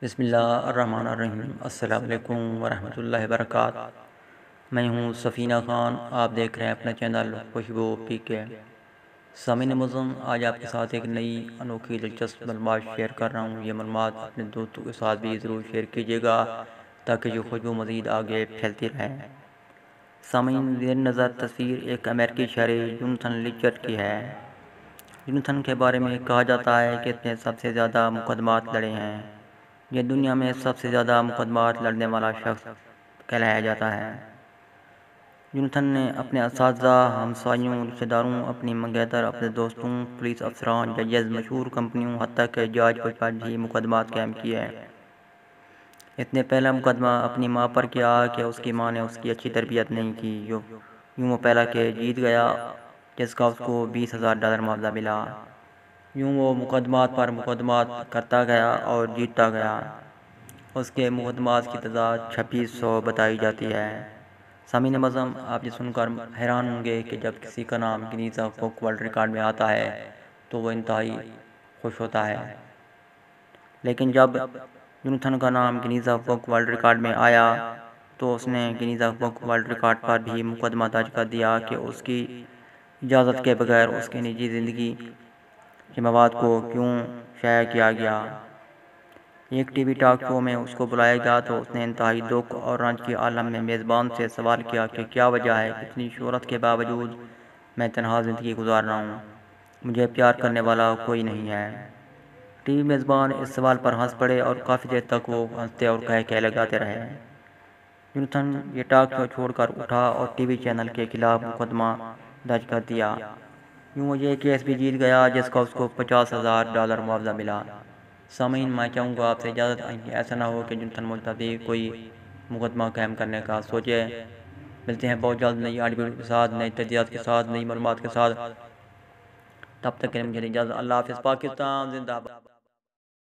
بسم اللہ الرحمن الرحیم۔ السلام علیکم ورحمۃ اللہ وبرکاتہ۔ میں ہوں سفینہ خان، آپ دیکھ رہے ہیں اپنا چینل خوشبو پی کے۔ سامعین معظم، آج آپ کے ساتھ ایک نئی انوکھی دلچسپ معلومات شیئر کر رہا ہوں۔ یہ معلومات اپنے دوستوں کے ساتھ بھی ضرور شیئر کیجیے گا تاکہ یہ خوشبو مزید آگے پھیلتی رہے۔ سامعین، زیر نظر تصویر ایک امریکی شہری جوناتھن لیچر کی ہے۔ جوناتھن کے بارے میں کہا جاتا ہے کہ اس نے سب سے زیادہ مقدمات لڑے ہیں۔ یہ دنیا میں سب سے زیادہ مقدمات لڑنے والا شخص کہلایا جاتا ہے۔ جوناتھن نے اپنے اساتذہ، ہمسایوں، رشتہ داروں، اپنی منگیتر، اپنے دوستوں، پولیس افسران، ججز، مشہور کمپنیوں، حتیٰ کہ جارج بش پر بھی مقدمات قائم کیے ہیں۔ اس نے پہلا مقدمہ اپنی ماں پر کیا کہ اس کی ماں نے اس کی اچھی تربیت نہیں کی۔ یوں وہ پہلا کیس جیت گیا جس کا اس کو $20,000 معاوضہ ملا۔ یوں وہ مقدمات پر مقدمات کرتا گیا اور جیتتا گیا۔ اس کے مقدمات کی تعداد 2600 بتائی جاتی ہے۔ سامعین معظم، آپ یہ سن کر حیران ہوں گے کہ جب کسی کا نام Guinness of book world record میں آتا ہے تو وہ انتہائی خوش ہوتا ہے، لیکن جب جوناتھن کا نام Guinness of book world record میں آیا تو اس نے Guinness of book world record پر بھی مقدمہ درج کر دیا کہ اس کی اجازت کے بغیر اس کی نجی زندگی کے مواد کو کیوں شائع کیا گیا۔ ایک ٹی وی ٹاک شو میں اس کو بلایا گیا تو اس نے انتہائی دکھ اور رنج کے عالم میں میزبان سے سوال کیا کہ کیا وجہ ہے کہ اتنی شہرت کے باوجود میں تنہا زندگی گزار رہا ہوں، مجھے پیار کرنے والا کوئی نہیں ہے۔ ٹی وی میزبان اس سوال پر ہنس پڑے اور کافی دیر تک وہ ہنستے اور کہہ لگاتے رہے۔ جوناتھن یہ ٹاک شو چھوڑ کر اٹھا اور ٹی وی چینل کے خلاف مقدمہ درج کر دیا۔ یوں وہ یہ کیس بھی جیت گیا جس کا اس کو $50,000 معاوضہ ملا۔ سامعین، میں چاہوں گا آپ سے اجازت ایسا نہ ہو کہ جوناتھن ملتوی کوئی مقدمہ قائم کرنے کا سوچے۔ ملتے ہیں بہت جلد نئی ویڈیو کے ساتھ، نئی تجزیات کے ساتھ، نئی معلومات کے ساتھ۔ تب تک کے لیے مجھے اجازت۔ اللہ حافظ۔ پاکستان زندہ باد۔